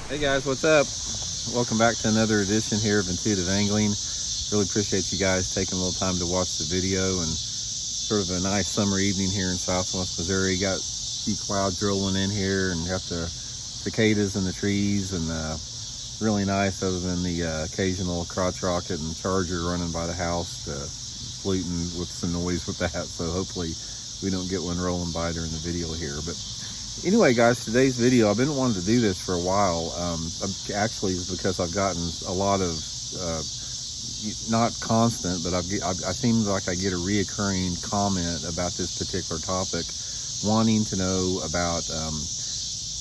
Hey guys, what's up? Welcome back to another edition here of Intuitive Angling. Really appreciate you guys taking a little time to watch the video, and sort of a nice summer evening here in southwest Missouri. Got a few clouds rolling in here and got the cicadas in the trees, and really nice other than the occasional crotch rocket and charger running by the house, fluting with some noise with that. So hopefully we don't get one rolling by during the video here. But anyway, guys, today's video, I've been wanting to do this for a while. Actually, it's because I've gotten a lot of, not constant, but I seem like I get a reoccurring comment about this particular topic, wanting to know about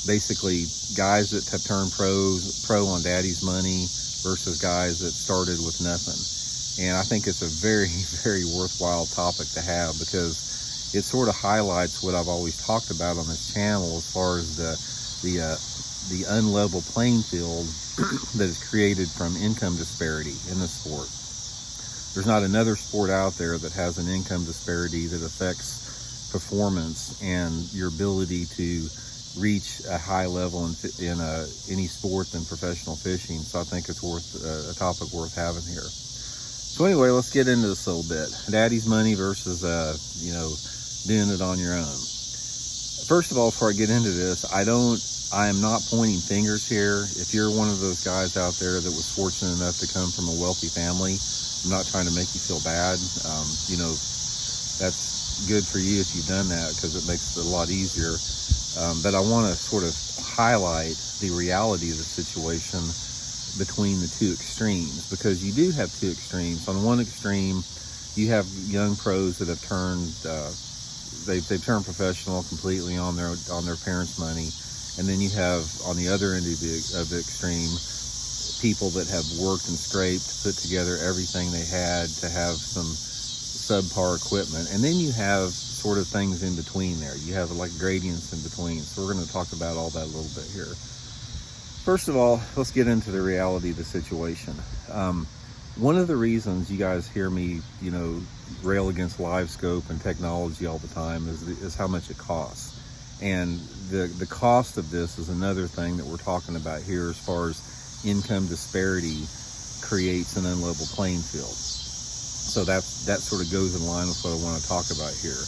basically guys that have turned pro on daddy's money versus guys that started with nothing. And I think it's a very, very worthwhile topic to have, because it sort of highlights what I've always talked about on this channel as far as the unlevel playing field that is created from income disparity in the sport. There's not another sport out there that has an income disparity that affects performance and your ability to reach a high level in any sport than professional fishing. So I think it's a topic worth having here. So anyway, let's get into this a little bit. Daddy's money versus doing it on your own. First of all, before I get into this, I am not pointing fingers here. If you're one of those guys out there that was fortunate enough to come from a wealthy family, I'm not trying to make you feel bad. That's good for you if you've done that, because it makes it a lot easier. But I want to sort of highlight the reality of the situation between the two extremes, because you do have two extremes. On one extreme, you have young pros that have turned they've turned professional completely on their parents' money, and then you have on the other end of the extreme people that have worked and scraped, put together everything they had to have some subpar equipment, and then you have sort of things in between there. You have like gradients in between. So we're going to talk about all that a little bit here. First of all, let's get into the reality of the situation. One of the reasons you guys hear me, rail against live scope and technology all the time is how much it costs. And the cost of this is another thing that we're talking about here, as far as income disparity creates an unlevel playing field. So that sort of goes in line with what I want to talk about here.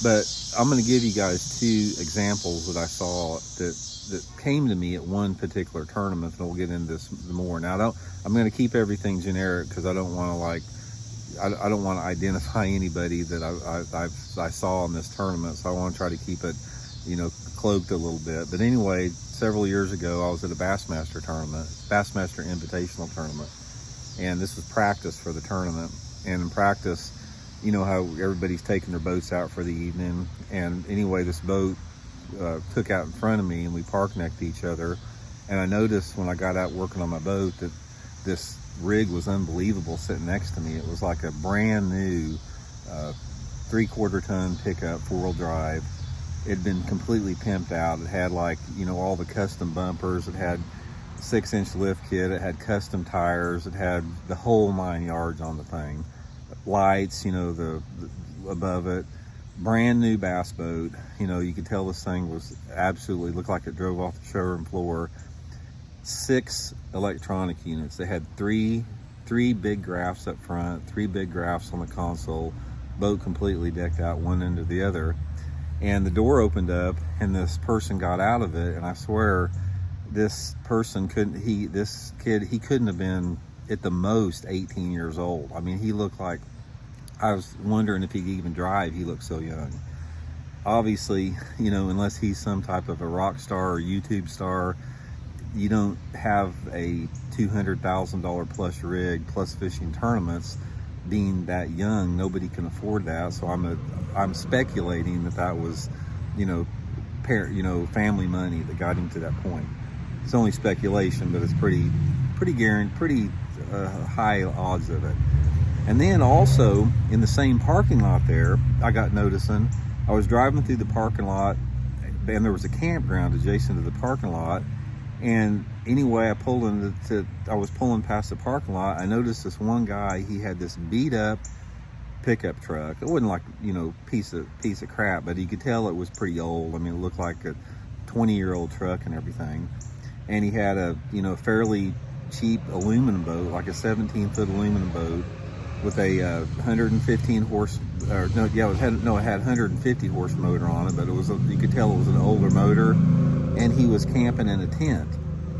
But I'm going to give you guys two examples that I saw that came to me at one particular tournament, and we'll get into this more. Now, I'm going to keep everything generic, because I don't want to identify anybody that I saw in this tournament. So I want to try to keep it, cloaked a little bit. But anyway, several years ago, I was at a Bassmaster Invitational tournament, and this was practice for the tournament. And in practice, you know how everybody's taking their boats out for the evening. And anyway, this boat took out in front of me, and we park necked each other. And I noticed when I got out working on my boat that this rig was unbelievable sitting next to me. It was like a brand new 3/4 ton pickup, 4-wheel drive. It had been completely pimped out. It had all the custom bumpers. It had 6-inch lift kit. It had custom tires. It had the whole 9 yards on the thing. Lights, the above it. Brand new bass boat. You could tell this thing was absolutely, looked like it drove off the showroom floor. 6 electronic units. They had three big graphs up front, 3 big graphs on the console, boat completely decked out one end to the other. And the door opened up, and this person got out of it, and I swear this kid couldn't have been at the most 18 years old. I mean, he looked like, I was wondering if he could even drive. He looked so young. Obviously, unless he's some type of a rock star or YouTube star, you don't have a $200,000 plus rig plus fishing tournaments. Being that young, nobody can afford that. So I'm speculating that was, family money that got him to that point. It's only speculation, but it's pretty high odds of it. And then also in the same parking lot there, I got noticing, I was driving through the parking lot, and there was a campground adjacent to the parking lot. And anyway, I was pulling past the parking lot. I noticed this one guy, he had this beat up pickup truck. It wasn't like, piece of crap, but you could tell it was pretty old. I mean, it looked like a 20-year-old truck and everything. and he had a fairly cheap aluminum boat, like a 17-foot aluminum boat with a 115 horse, or no, yeah, it had 150 horse motor on it, but you could tell it was an older motor, and he was camping in a tent,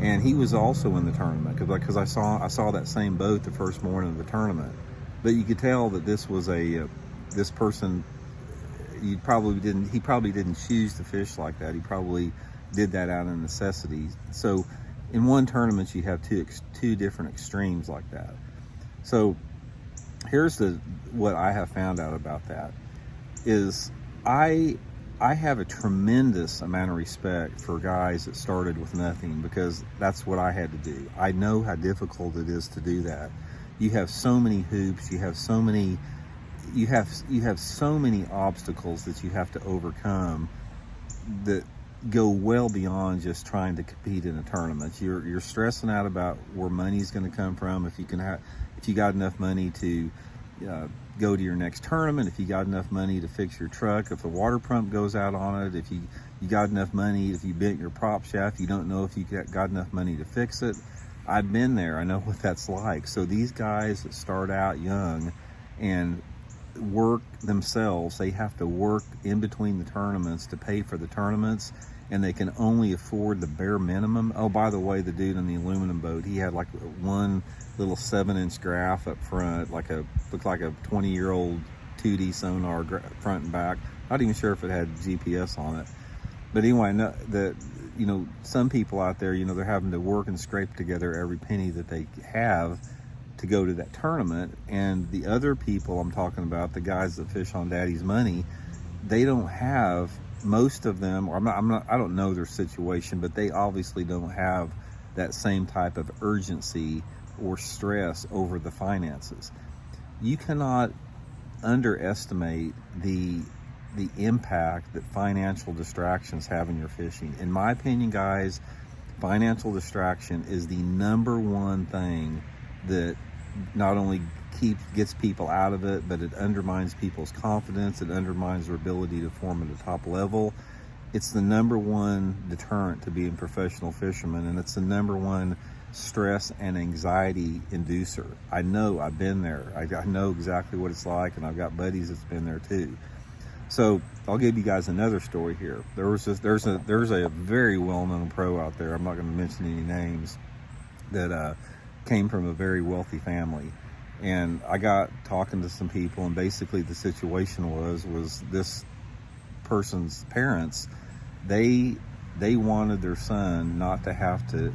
and he was also in the tournament because I saw that same boat the first morning of the tournament, but you could tell that this was this person. He probably didn't choose to fish like that. He probably did that out of necessity. So in one tournament you have two different extremes like that. So here's what I have found out about that is I have a tremendous amount of respect for guys that started with nothing, because that's what I had to do. I know how difficult it is to do that. You have so many hoops, you have so many obstacles that you have to overcome that go well beyond just trying to compete in a tournament. You're stressing out about where money's going to come from, if you got enough money to go to your next tournament, if you got enough money to fix your truck, if the water pump goes out on it, if you got enough money, if you bent your prop shaft, you don't know if you got enough money to fix it. I've been there. I know what that's like. So these guys that start out young and work themselves, they have to work in between the tournaments to pay for the tournaments, and they can only afford the bare minimum. Oh, by the way, the dude in the aluminum boat, he had like one little 7-inch graph up front, looked like a 20-year-old 2D sonar front and back. Not even sure if it had GPS on it. But anyway, some people out there, they're having to work and scrape together every penny that they have to go to that tournament. And the other people I'm talking about, the guys that fish on daddy's money, they don't have, most of them, or I don't know their situation, but they obviously don't have that same type of urgency or stress over the finances. You cannot underestimate the impact that financial distractions have in your fishing. In my opinion, guys, financial distraction is the number one thing that not only gets people out of it, but it undermines people's confidence. It undermines their ability to perform at a top level. It's the number one deterrent to being professional fishermen, and it's the number one stress and anxiety inducer. I know, I've been there. I know exactly what it's like, and I've got buddies that's been there too. So I'll give you guys another story here. There's a very well-known pro out there, I'm not going to mention any names, that came from a very wealthy family. And I got talking to some people, and basically the situation was this person's parents, they wanted their son not to have to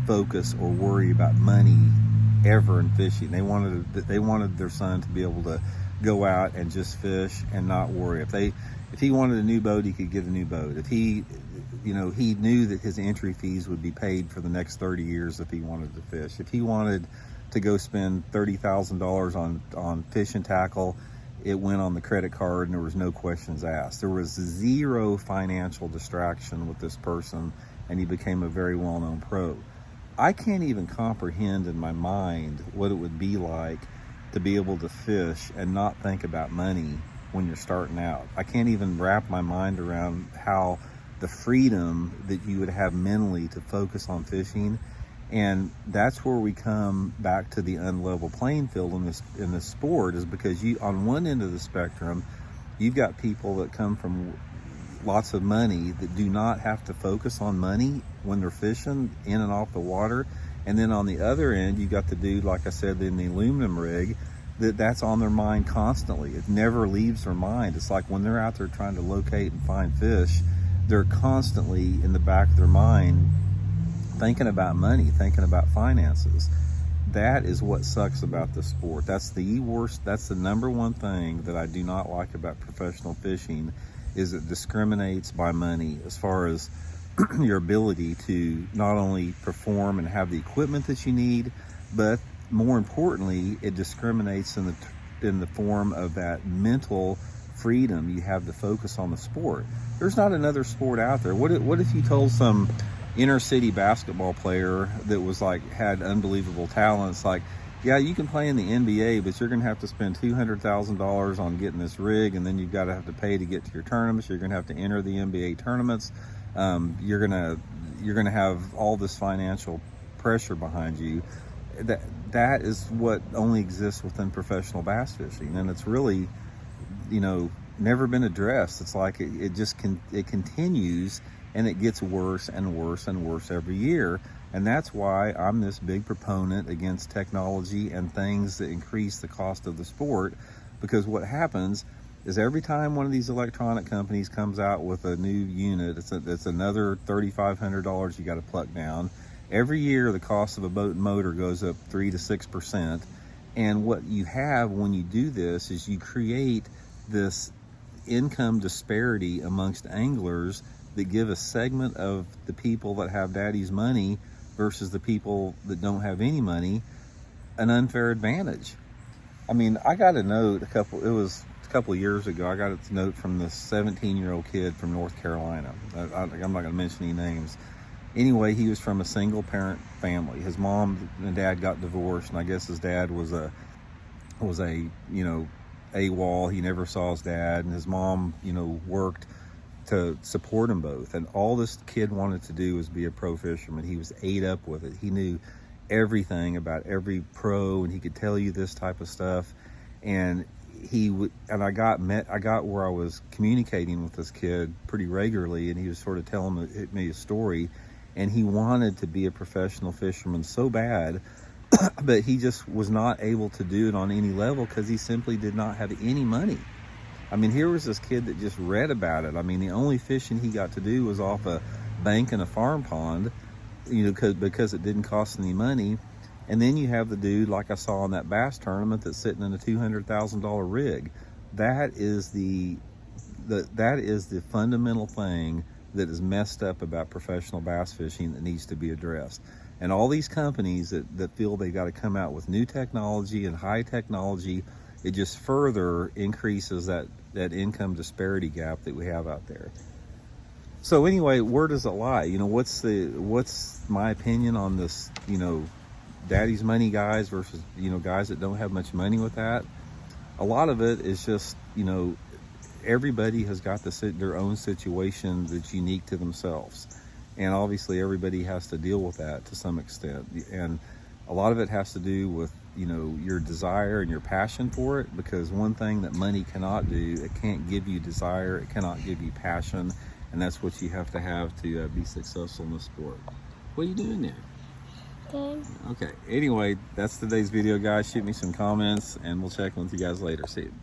focus or worry about money ever in fishing. They wanted their son to be able to go out and just fish and not worry. If he wanted a new boat, he could get a new boat. If he knew that his entry fees would be paid for the next 30 years if he wanted to fish. If he wanted to go spend $30,000 on fishing tackle, it went on the credit card and there was no questions asked. There was zero financial distraction with this person, and he became a very well-known pro. I can't even comprehend in my mind what it would be like to be able to fish and not think about money when you're starting out. I can't even wrap my mind around how the freedom that you would have mentally to focus on fishing. And that's where we come back to the unlevel playing field in this sport, is because you, on one end of the spectrum, you've got people that come from lots of money that do not have to focus on money when they're fishing in and off the water. And then on the other end, you got the dude, like I said, in the aluminum rig, that's on their mind constantly. It never leaves their mind. It's like when they're out there trying to locate and find fish, they're constantly in the back of their mind thinking about money, thinking about finances. That is what sucks about the sport. That's the worst. That's the number one thing that I do not like about professional fishing, is it discriminates by money as far as your ability to not only perform and have the equipment that you need, but more importantly, it discriminates in the form of that mental freedom you have to focus on the sport. There's not another sport out there. What if you told some inner city basketball player that was had unbelievable talents, yeah, you can play in the NBA, but you're going to have to spend $200,000 on getting this rig, and then you've got to have to pay to get to your tournaments. You're going to have to enter the NBA tournaments. you're gonna have all this financial pressure behind you. That is what only exists within professional bass fishing, and it's really, never been addressed. It's like it continues, and it gets worse and worse and worse every year. And that's why I'm this big proponent against technology and things that increase the cost of the sport, because what happens is every time one of these electronic companies comes out with a new unit, it's another $3,500 you got to pluck down. Every year the cost of a boat and motor goes up 3 to 6%. And what you have when you do this is you create this income disparity amongst anglers that give a segment of the people that have daddy's money versus the people that don't have any money an unfair advantage. I mean, I got a note a couple of years ago. I got a note from this 17-year-old kid from North Carolina. I'm not going to mention any names. Anyway, he was from a single parent family. His mom and dad got divorced, and I guess his dad was a AWOL. He never saw his dad, and his mom, worked to support them both. And all this kid wanted to do was be a pro fisherman. He was ate up with it. He knew everything about every pro, and he could tell you this type of stuff. And I got where I was communicating with this kid pretty regularly, and he was sort of telling me a story, and he wanted to be a professional fisherman so bad, but he just was not able to do it on any level because he simply did not have any money. I mean, here was this kid that just read about it. I mean, the only fishing he got to do was off a bank in a farm pond, because it didn't cost any money. And then you have the dude, like I saw in that bass tournament, that's sitting in a $200,000 rig. That is the fundamental thing that is messed up about professional bass fishing that needs to be addressed. And all these companies that feel they got to come out with new technology and high technology, it just further increases that income disparity gap that we have out there. So anyway, where does it lie? What's my opinion on this, daddy's money guys versus, guys that don't have much money with that? A lot of it is just, everybody has got their own situation that's unique to themselves. And obviously everybody has to deal with that to some extent. And a lot of it has to do with, your desire and your passion for it, because one thing that money cannot do, it can't give you desire, it cannot give you passion, and that's what you have to be successful in the sport. What are you doing there? Good. Okay, anyway, that's today's video, guys. Shoot me some comments, and we'll check in with you guys later. See you.